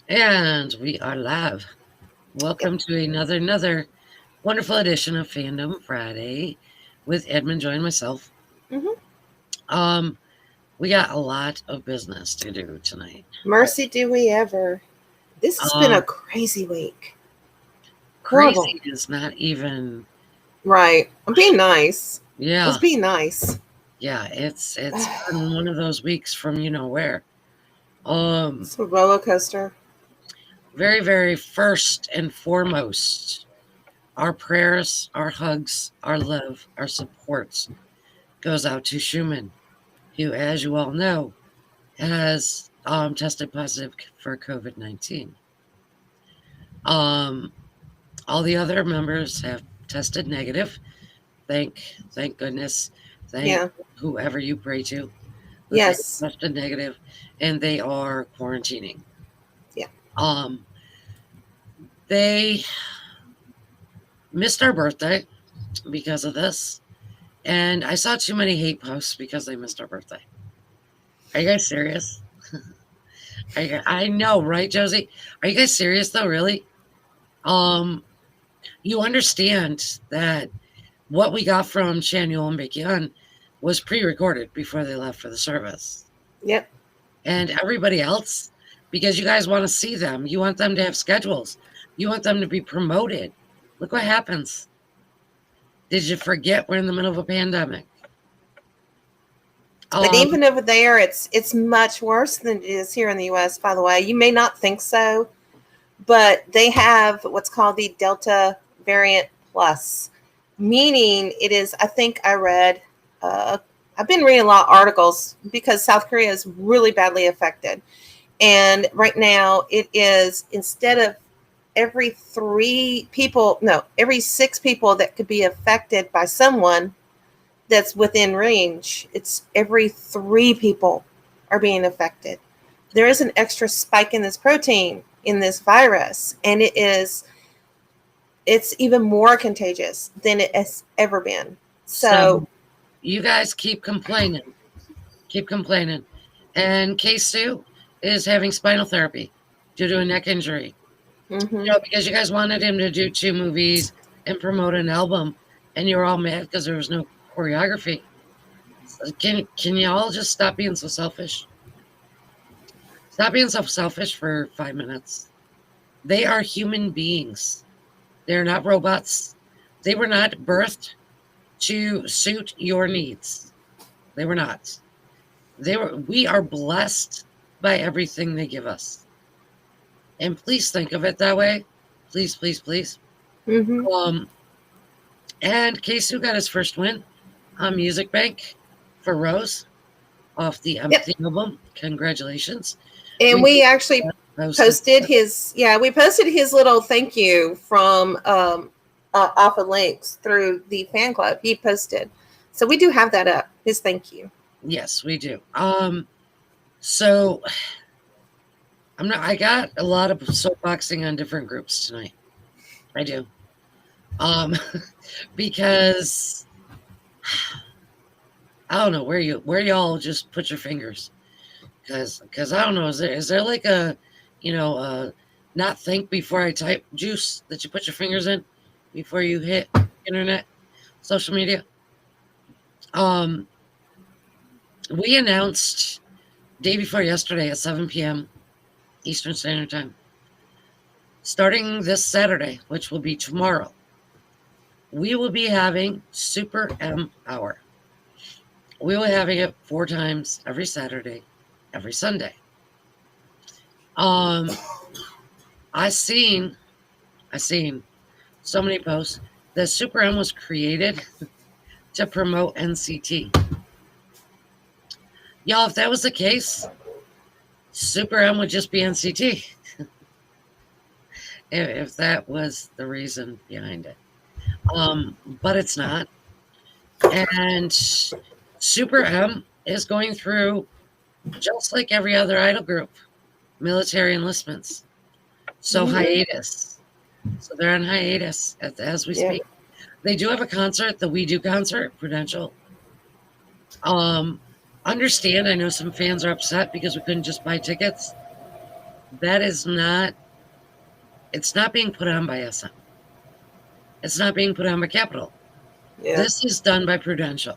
And we are live. Yep. Welcome to another wonderful edition of Fandom Friday with Edmund Joy and myself. hmm Um, we got a lot of business to do tonight. Mercy, do we ever? This has been a Um, crazy week. Horrible. Crazy is not even. Right. I'm being nice. Let's Yeah, be nice. yeah. It's been one of those weeks from you know where. Um, It's a roller coaster. very first and foremost, our prayers, our hugs, our love, our supports goes out to Schumann, who, as you all know, has tested positive for COVID-19. Um, all the other members have tested negative. Thank goodness. Thank Yeah. whoever you pray to that they Yes. tested negative, and they are quarantining. Yeah. Um, they missed our birthday because of this, and I saw too many hate posts because they missed our birthday. Are you guys serious? I know, right, Josie? Are you guys serious though? Really? Um, you understand that what we got from Shanuel and Baekhyun was pre-recorded before they left for the service, Yep. and everybody else, because you guys want to see them, you want them to have schedules, you want them to be promoted. Look what happens. Did you forget we're in the middle of a pandemic? And Um, even over there, it's much worse than it is here in the U.S. By the way, you may not think so, but they have what's called the Delta variant plus, meaning it is. I think I read. Uh, I've been reading a lot of articles because South Korea is really badly affected. And right now, it is instead of every three people, no, every six people that could be affected by someone that's within range, it's every three people are being affected. There is an extra spike in this protein in this virus, and it's even more contagious than it has ever been. So, so you guys keep complaining, and K2 is having spinal therapy due to a neck injury. hmm Because you guys wanted him to do two movies and promote an album, and you were all mad because there was no choreography. So can you all just stop being so selfish? Stop being so selfish for 5 minutes. They are human beings. They're not robots. They were not birthed to suit your needs. They were not. They were. We are blessed by everything they give us, and please think of it that way. Please. hmm Um, And Kesu got his first win on Music Bank for Rose off the yep. Empathy album. Congratulations. And We we actually posted. posted his, yeah, we posted his little thank you from off of links through the fan club. He posted, so we do have that up. His thank you. Yes, we do. So I got a lot of soapboxing on different groups tonight. I do. Um, because I don't know where y'all just put your fingers. Because I don't know, is there like a not think before I type juice that you put your fingers in before you hit internet, social media? Um, we announced day before yesterday at 7 p.m. Eastern Standard Time, starting this Saturday, which will be tomorrow, we will be having Super M Hour. We will be having it 4 times every Saturday, every Sunday. Um, I seen I seen so many posts that Super M was created to promote NCT. Y'all, if that was the case, Super M would just be NCT. If that was the reason behind it. But it's not. And Super M is going through, just like every other idol group, military enlistments. So hmm hiatus. So they're on hiatus as we Yeah. speak. They do have a concert, the We Do concert, Prudential. Um, Understand, I know some fans are upset because we couldn't just buy tickets. that is not, it's not being put on by SM. It's not being put on by Capital. Yeah. This is done by Prudential.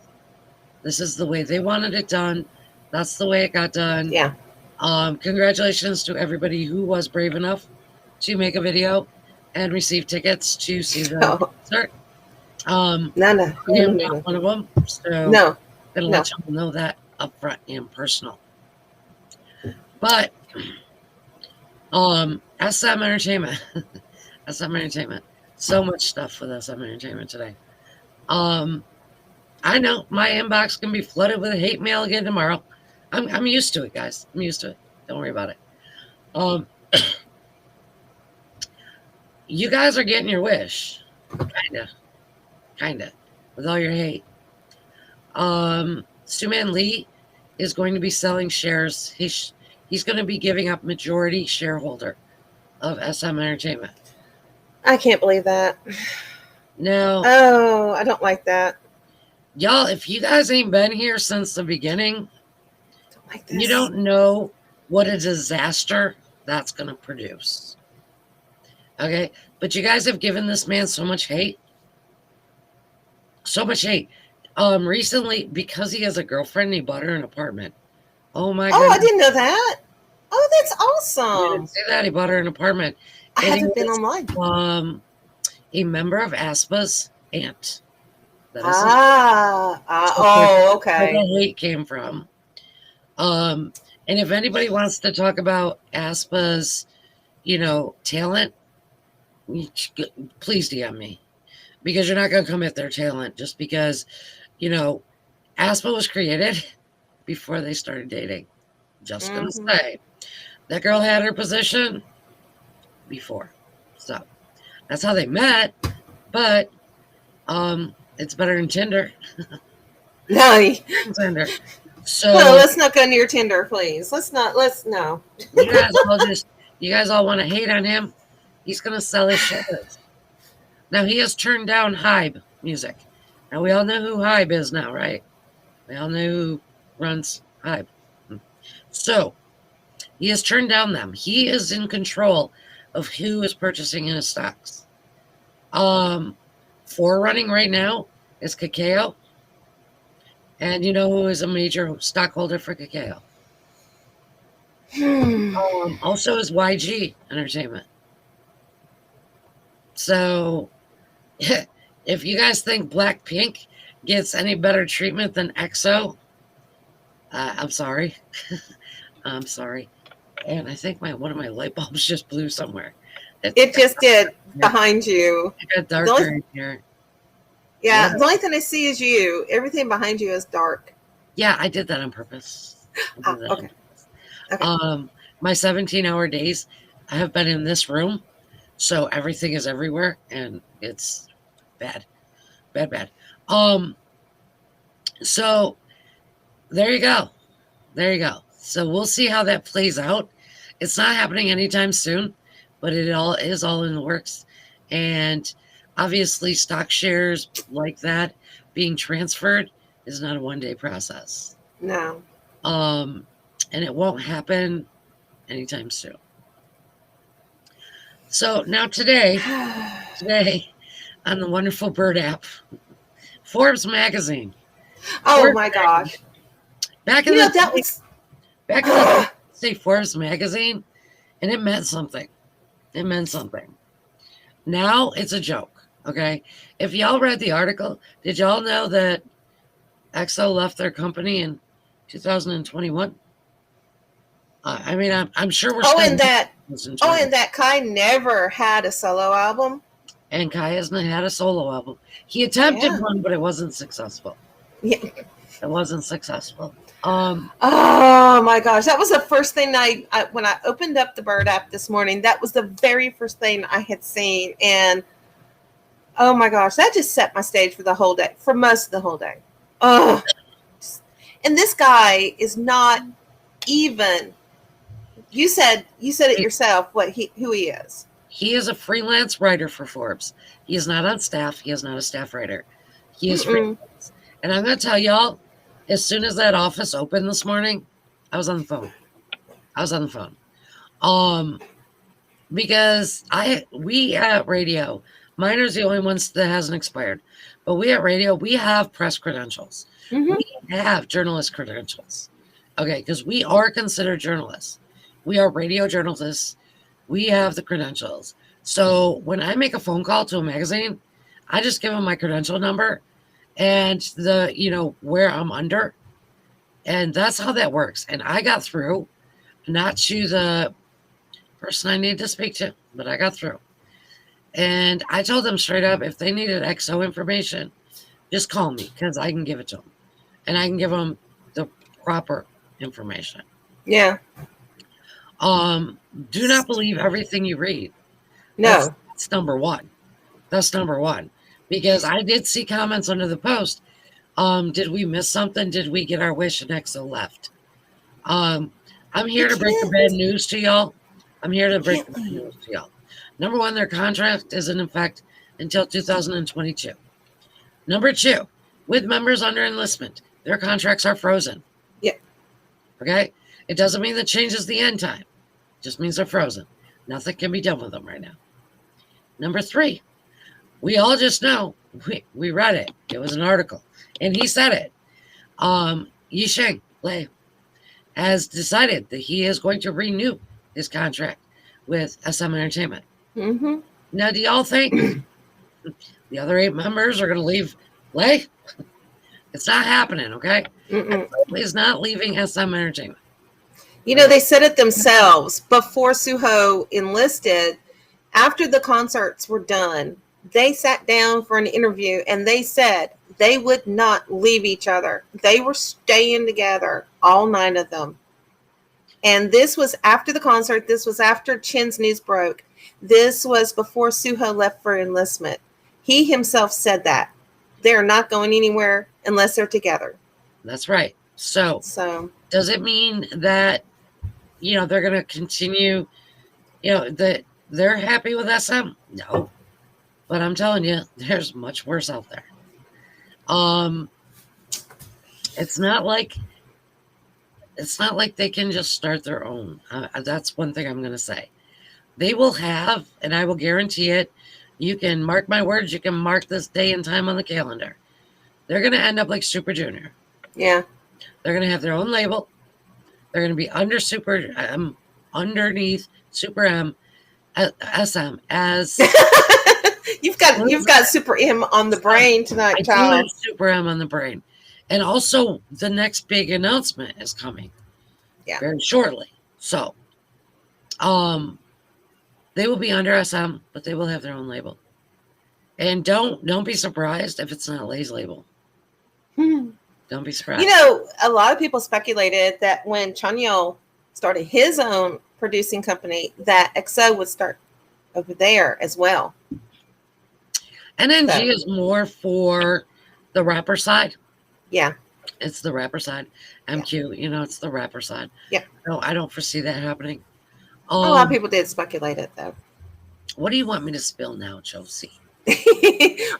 This is the way they wanted it done. That's the way it got done. Yeah. Congratulations to everybody who was brave enough to make a video and receive tickets to see the Oh, concert. no, no, I no, am no, not no. one of them, so No, I'm gonna no. let y'all know that up front and personal. But SM Entertainment, SM Entertainment, so much stuff with SM Entertainment today. I know my inbox can be flooded with hate mail again tomorrow. I'm used to it, guys. I'm used to it. Don't worry about it. You guys are getting your wish, kinda, with all your hate. Suman Lee is going to be selling shares. He's going to be giving up majority shareholder of SM Entertainment. I can't believe that. Now, Oh, I don't like that. y'all, if you guys ain't been here since the beginning, Don't like this. you don't know what a disaster that's going to produce. Okay? But you guys have given this man so much hate. So much hate. Recently, because he has a girlfriend, he bought her an apartment. Oh my god. Oh, I didn't know that. Oh, that's I awesome. didn't say that. He bought her an apartment. I And he haven't been was, online. a member of ASPA's aunt. That is Oh, where okay. the hate came from. And if anybody wants to talk about ASPA's, talent, please DM me, because you're not going to come at their talent just because, ASPA was created before they started dating. Just going to say that girl had her position before. So that's how they met. But it's better than Tinder. No. Tinder. So No, let's not go near Tinder, please. No. you guys all want to hate on him. He's gonna sell his shares. Now he has turned down Hybe music. Now we all know who Hybe is now, right? We all know who runs Hybe. So he has turned down them. He is in control of who is purchasing his stocks. Forerunning right now is Kakao. And you know who is a major stockholder for Kakao? Also is YG Entertainment. So if you guys think Blackpink gets any better treatment than EXO, I'm sorry. I'm sorry. And I think one of my light bulbs just blew somewhere. It just did behind you. It got darker in here. Yeah, the only thing I see is you. Everything behind you is dark. Yeah, I did that on purpose. Okay. My 17-hour days, I have been in this room, so everything is everywhere, and it's bad. Bad. So there you go. So we'll see how that plays out. It's not happening anytime soon, but it is all in the works. And obviously stock shares like that being transferred is not a one-day process. No. And it won't happen anytime soon. So now today on the wonderful Bird app, Forbes magazine. Oh my gosh. Back in the day, say Forbes magazine, and it meant something. Now it's a joke. Okay. If y'all read the article, did y'all know that EXO left their company in 2021? I mean, I'm sure we're still. And that Kai never had a solo album. And Kai hasn't had a solo album. He attempted one, but it wasn't successful. Yeah. It wasn't successful. Oh my gosh, that was the first thing I when I opened up the Bird app this morning. That was the very first thing I had seen, and oh my gosh, that just set my stage for the whole day, for most of the whole day. Oh, and this guy is not even. You said it yourself. Who he is? He is a freelance writer for Forbes. He is not on staff. He is not a staff writer. He is freelance. And I'm going to tell y'all, as soon as that office opened this morning, I was on the phone. Because we at radio, Miner's the only ones that hasn't expired, but we at radio, we have press credentials. Mm-hmm. We have journalist credentials. Okay, because we are considered journalists. We are radio journalists. We have the credentials. So when I make a phone call to a magazine, I just give them my credential number and where I'm under. And that's how that works. And I got through, not to the person I needed to speak to, but I got through. And I told them straight up, if they needed XO information, just call me because I can give it to them. And I can give them the proper information. Yeah. Do not believe everything you read. No. That's number one. That's number one. Because I did see comments under the post. Did we miss something? Did we get our wish and XO left? I'm here to break the bad news to y'all. I'm here to break the bad news to y'all. Number one, their contract isn't in effect until 2022. Number two, with members under enlistment, their contracts are frozen. Yeah. Okay? It doesn't mean that changes the end time. It just means they're frozen. Nothing can be done with them right now. Number three, we all just know, we read it. It was an article. And he said it. Yisheng Lei has decided that he is going to renew his contract with SM Entertainment. Mm-hmm. Now, do y'all think the other 8 members are going to leave Lei? It's not happening, okay? He's not leaving SM Entertainment. They said it themselves before Suho enlisted. After the concerts were done, they sat down for an interview and they said they would not leave each other. They were staying together, all 9 of them. And this was after the concert. This was after Chin's news broke. This was before Suho left for enlistment. He himself said that. They're not going anywhere unless they're together. That's right. So does it mean that, they're going to continue, that they're happy with SM? No. But I'm telling you, there's much worse out there. It's not like they can just start their own. That's one thing I'm going to say. They will have, and I will guarantee it, you can mark my words, you can mark this day and time on the calendar. They're going to end up like Super Junior. Yeah. They're going to have their own label. They're going to be underneath Super M, SM as... You've got Super M on the brain tonight, child. I do have Super M on the brain. And also, the next big announcement is coming very shortly. So, they will be under SM, but they will have their own label. And don't be surprised if it's not Lei's label. Don't be surprised. A lot of people speculated that when Chanyeol started his own producing company, that XO would start over there as well. NNG is more for the rapper side. Yeah. It's the rapper side. MQ, it's the rapper side. Yeah. No, I don't foresee that happening. A lot of people did speculate it, though. What do you want me to spill now, Josie?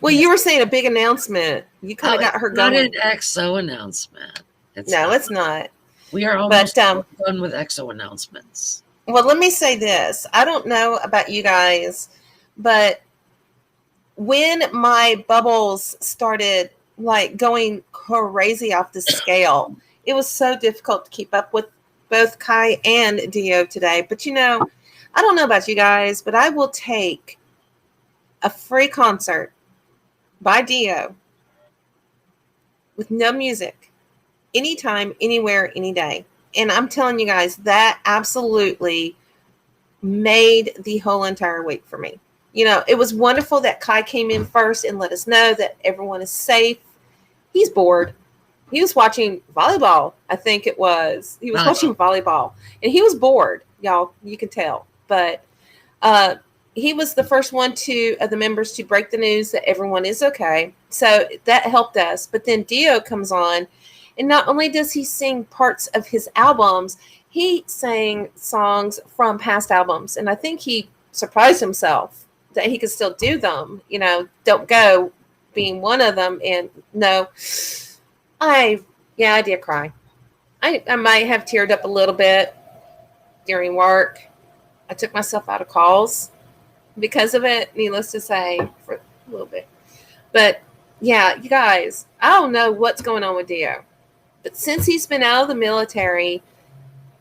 Well, you were saying a big announcement. You kind of got her going. Not an XO announcement. It's not. We are almost done with XO announcements. Well, let me say this. I don't know about you guys, but when my bubbles started going crazy off the scale, it was so difficult to keep up with both Kai and Dio today. But I don't know about you guys, but I will take a free concert by Dio with no music anytime, anywhere, any day. And I'm telling you guys, that absolutely made the whole entire week for me. It was wonderful that Kai came in first and let us know that everyone is safe. He's bored. He was watching volleyball, I think it was. He was watching volleyball. And he was bored, y'all. You can tell. But he was the first one of the members to break the news that everyone is okay. So that helped us. But then Dio comes on. And not only does he sing parts of his albums, he sang songs from past albums. And I think he surprised himself that he could still do them. Don't Go being one of them. And no, I did cry. I might have teared up a little bit during work. I took myself out of calls because of it, needless to say, for a little bit. But yeah, you guys, I don't know what's going on with Dio. But since he's been out of the military,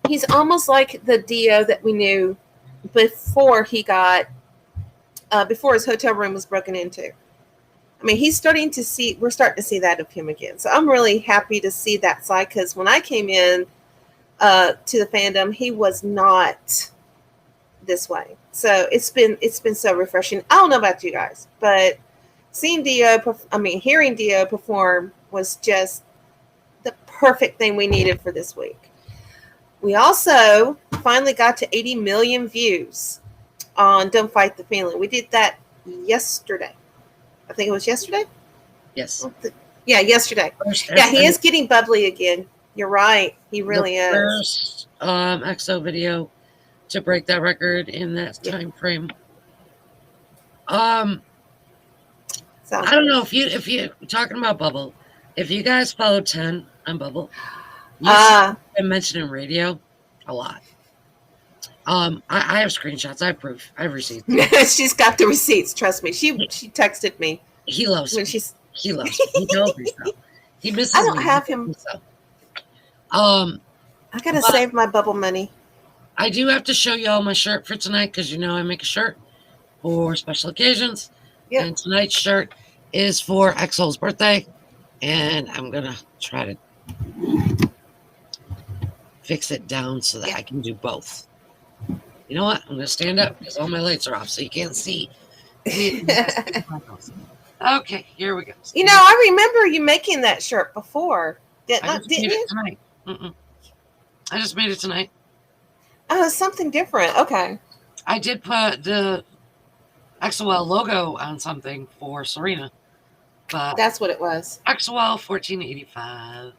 he's almost like the Dio that we knew before he got, before his hotel room was broken into. I mean, we're starting to see that of him again. So I'm really happy to see that side, because when I came in to the fandom, he was not this way. So it's been so refreshing. I don't know about you guys, but hearing Dio perform was just the perfect thing we needed for this week. We also finally got to 80 million views on Don't Fight the Feeling. We did that yesterday. I think it was yesterday. Yes. Yeah, yesterday. Yeah, he is getting bubbly again. You're right. He really is. First EXO video to break that record in that time frame. I don't know if you talking about Bubble. If you guys follow 10 on Bubble, you see I mentioned in radio a lot. I have screenshots. I have proof. I have receipts. She's got the receipts. Trust me. She texted me. He loves me. He loves me. He tells me so. He misses me. I don't have him. So. I gotta save my Bubble money. I do have to show you all my shirt for tonight, because I make a shirt for special occasions. Yep. And tonight's shirt is for EXO's birthday, and I'm gonna try to fix it down so that I can do both. You know what? I'm gonna stand up because all my lights are off, so you can't see. Okay, here we go. I remember you making that shirt before. Didn't you? Tonight. I just made it tonight. Oh, something different. Okay. I did put the XOL logo on something for Serena, but that's what it was. XOL 1485.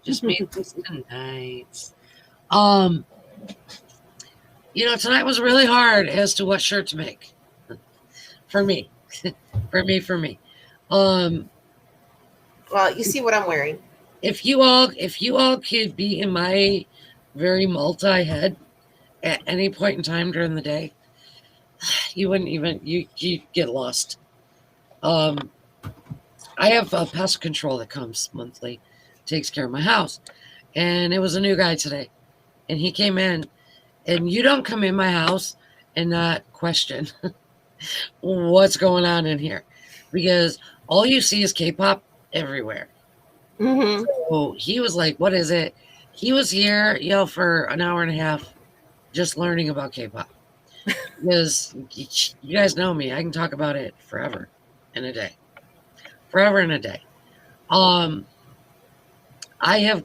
Just made this tonight. Tonight was really hard as to what shirt to make for me. for me. Well, you see what I'm wearing. If you all could be in my very multi-head at any point in time during the day, you wouldn't even you get lost. I have a pest control that comes monthly, takes care of my house, and it was a new guy today, and he came in, and you don't come in my house and not question what's going on in here, because all you see is K-pop everywhere. Mm-hmm. So he was like, "What is it?" He was here, for an hour and a half, just learning about K-pop. Because you guys know me, I can talk about it forever and a day. I have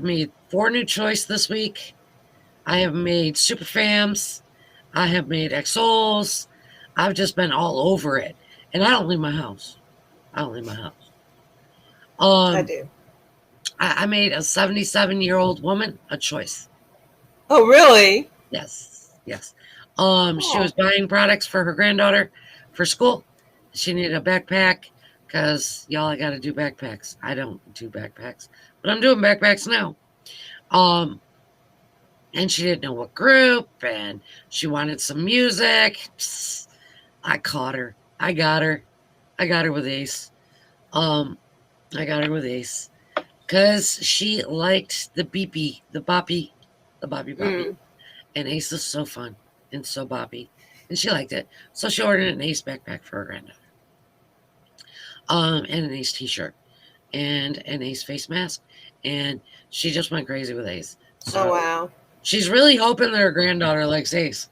made 4 new choice this week. I have made super fams. I have made XOs. I've just been all over it, and I don't leave my house. I do. I made a 77-year-old woman a choice. Oh, really? Yes. She was buying products for her granddaughter for school. She needed a backpack because y'all, I got to do backpacks. I don't do backpacks, but I'm doing backpacks now. And she didn't know what group, and she wanted some music. Psst, I caught her. I got her with Ace. Because she liked the boppy. And Ace is so fun and so boppy. And she liked it. So she ordered an Ace backpack for her granddaughter. And an Ace t-shirt. And an Ace face mask. And she just went crazy with Ace. So oh, wow. She's really hoping that her granddaughter likes Ace.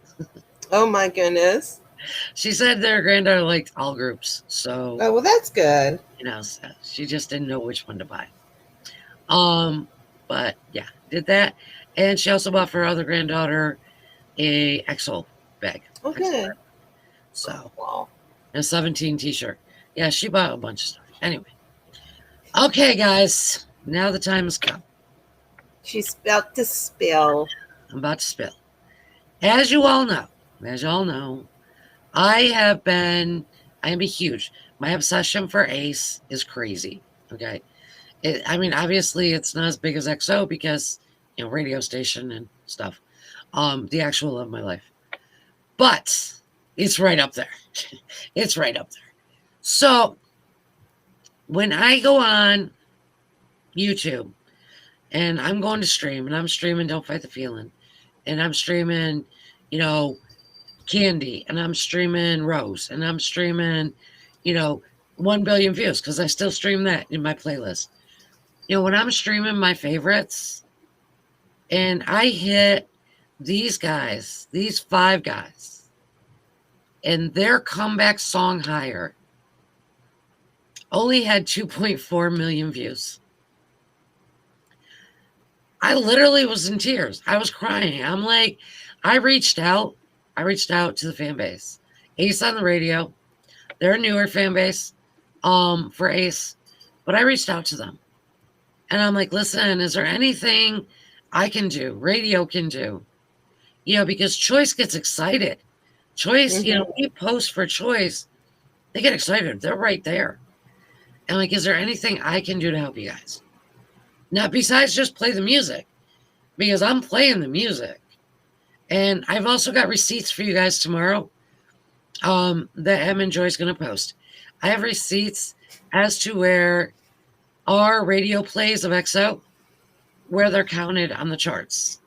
Oh, my goodness. She said that her granddaughter liked all groups. So. Oh, well, that's good. So she just didn't know which one to buy. But yeah, did that. And she also bought for her other granddaughter a EXO bag. Okay. So, wow. A 17 t-shirt. Yeah, she bought a bunch of stuff. Anyway. Okay, guys. Now the time has come. She's about to spill. I'm about to spill. As you all know, I am a huge. My obsession for Ace is crazy. Okay. Obviously it's not as big as EXO because, radio station and stuff. the actual love of my life. But it's right up there. It's right up there. So when I go on YouTube and I'm going to stream and I'm streaming Don't Fight the Feeling and I'm streaming, you know, Candy and I'm streaming Rose and I'm streaming, you know, 1 billion views because I still stream that in my playlist. You know, when I'm streaming my favorites and I hit these guys, these 5 guys, and their comeback song Higher only had 2.4 million views. I literally was in tears. I was crying. I'm like, I reached out to the fan base. Ace on the Radio. They're a newer fan base for Ace. But I reached out to them. And I'm like, listen, is there anything I can do? Radio can do. You know, because Choice gets excited. Choice, you know, we post for Choice. They get excited. They're right there. And like, is there anything I can do to help you guys? Now, besides just play the music, because I'm playing the music. And I've also got receipts for you guys tomorrow that Em and Joy's going to post. I have receipts as to where our radio plays of XO, where they're counted on the charts.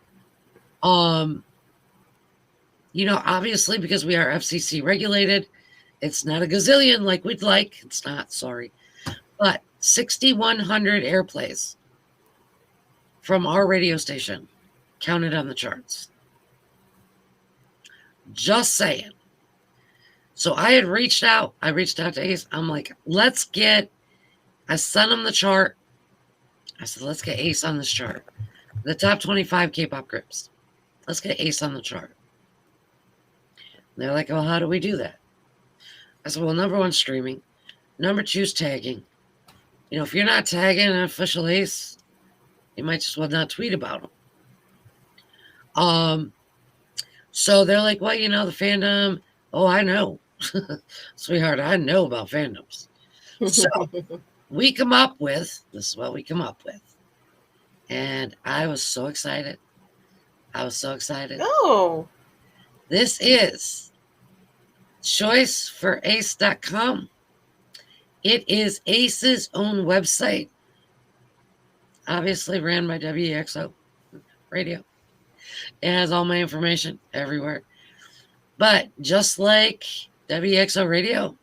You know, obviously, because we are FCC regulated, it's not a gazillion like we'd like. It's not, sorry. But 6,100 airplays from our radio station counted on the charts. Just saying. So I had reached out. I reached out to Ace. I'm like, let's get, I sent him the chart. I said, let's get Ace on this chart. The top 25 K-pop groups. Let's get Ace on the chart. And they're like, well, how do we do that? I said, well, number 1, streaming. Number 2 is tagging. You know, if you're not tagging an official Ace, you might just well not tweet about them. So they're like, well, you know, the fandom. Oh, I know. Sweetheart, I know about fandoms. So we come up with, this is what we come up with. And I was so excited. Oh. This is choicefораce.com. It is Ace's own website. Obviously ran by WXO Radio. It has all my information everywhere. But just like WXO Radio,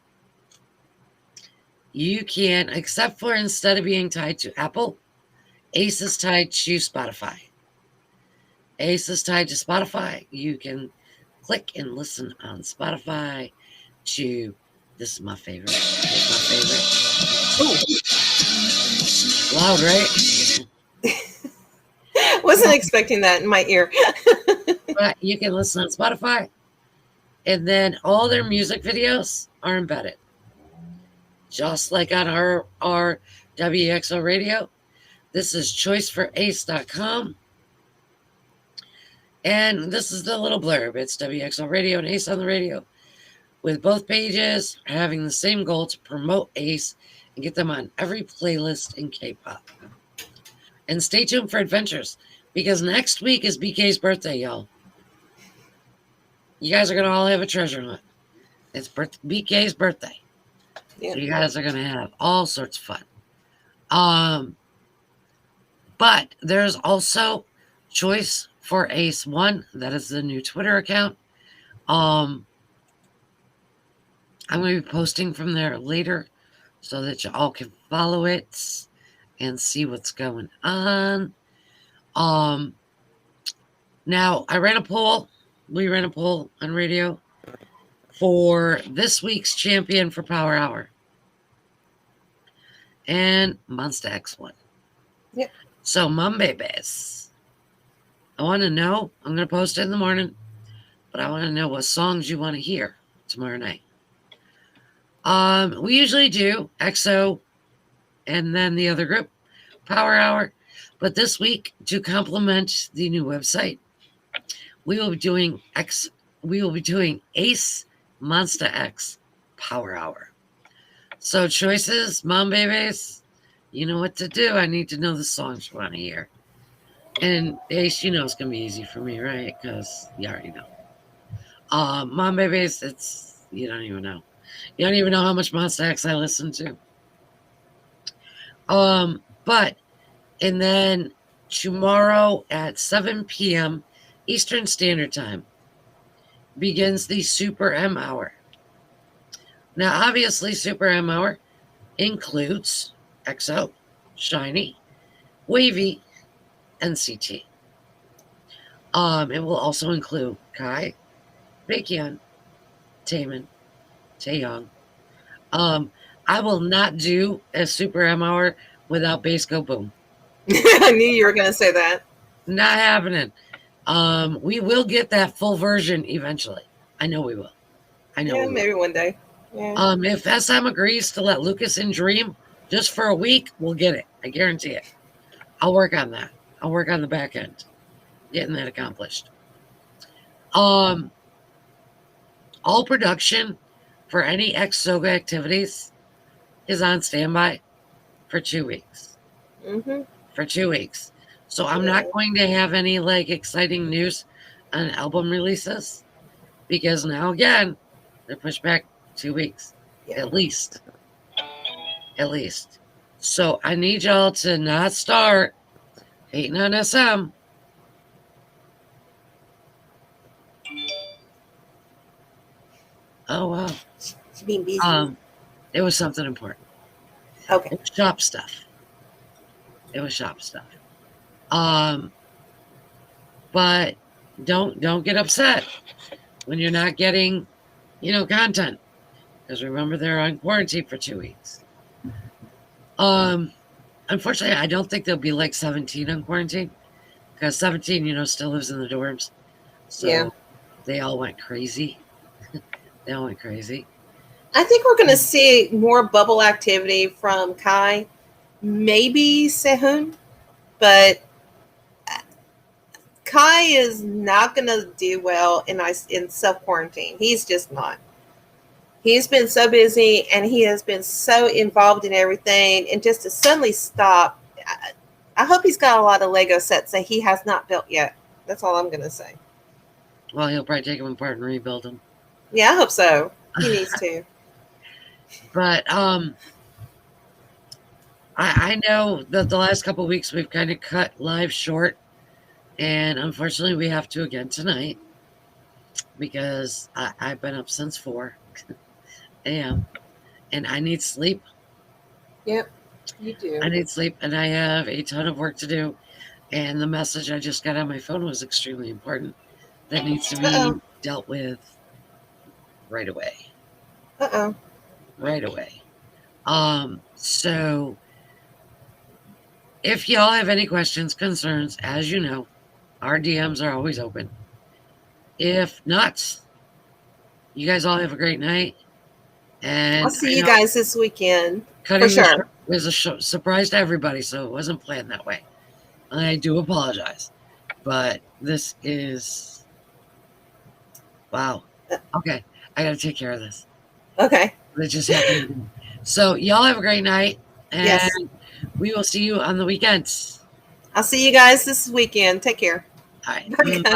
you can, except for instead of being tied to Apple, Ace is tied to Spotify. Ace is tied to Spotify. You can click and listen on Spotify to, this is my favorite. This is my favorite. Ooh. Loud, right? Wasn't expecting that in my ear. But you can listen on Spotify. And then all their music videos are embedded. Just like on our WXO radio. This is choicefораce.com. And this is the little blurb. It's WXO Radio and Ace on the Radio. With both pages having the same goal to promote Ace and get them on every playlist in K-pop. And stay tuned for adventures, because next week is BK's birthday, y'all. You guys are going to all have a treasure hunt. It's BK's birthday. Yeah. So you guys are going to have all sorts of fun. But there's also Choice for Ace 1. That is the new Twitter account. I'm going to be posting from there later so that you all can follow it and see what's going on. Now, I ran a poll. We ran a poll on radio for this week's champion for Power Hour. And Monsta X won. Yep. So, Mom Babies, I want to know. I'm going to post it in the morning, but I want to know what songs you want to hear tomorrow night. We usually do EXO and then the other group, Power Hour. But this week, to complement the new website, we will be doing Ace Monsta X Power Hour. So choices, Mom Babies, you know what to do. I need to know the songs you want to hear. And Ace, you know it's gonna be easy for me, right? Because you already know. Mom Babies, it's you don't even know. You don't even know how much Monster X I listen to. But and then tomorrow at 7 p.m. Eastern Standard Time begins the Super M Hour. Now, obviously, Super M Hour includes XO, Shiny, Wavy, and CT. It will also include Kai, Baekhyun, Taemin, Taeyong. Um, I will not do a Super M Hour without Bass Go Boom. I knew you were going to say that. Not happening. We will get that full version eventually. I know we will. I know. Yeah, we maybe will. one day. Yeah. If SM agrees to let Lucas in Dream just for a week, we'll get it. I guarantee it. I'll work on that. I'll work on the back end, getting that accomplished. All production for any ex Soga activities is on standby for 2 weeks. Mm-hmm. For 2 weeks. So I'm not going to have any like exciting news on album releases because now again they're pushed back 2 weeks at least. At least. So I need y'all to not start hating on SM. Oh wow. She's being busy. It was something important. Okay. It was shop stuff. It was shop stuff. But don't get upset when you're not getting, content. Because remember they're on quarantine for 2 weeks. Unfortunately, I don't think they'll be like 17 on quarantine. Because 17, still lives in the dorms. So they all went crazy. They all went crazy. I think we're going to see more bubble activity from Kai, maybe Sehun, but Kai is not going to do well in self quarantine. He's just not. He's been so busy and he has been so involved in everything, and just to suddenly stop. I hope he's got a lot of Lego sets that he has not built yet. That's all I'm going to say. Well, he'll probably take them apart and rebuild them. Yeah, I hope so. He needs to. But I know that the last couple of weeks we've kind of cut live short, and unfortunately we have to again tonight because I've been up since 4 a.m. and I need sleep. Yep, you do. I need sleep, and I have a ton of work to do. And the message I just got on my phone was extremely important. That needs to be dealt with right away. Right away. So if y'all have any questions, concerns, as you know, our DMs are always open. If not, you guys all have a great night. And I'll see you guys this weekend. For sure. It was a surprise to everybody, so it wasn't planned that way. I do apologize. But this is... Wow. Okay. I got to take care of this. Okay. It just happened. So y'all have a great night. And we will see you on the weekends. I'll see you guys this weekend. Take care. All right. Okay. Bye.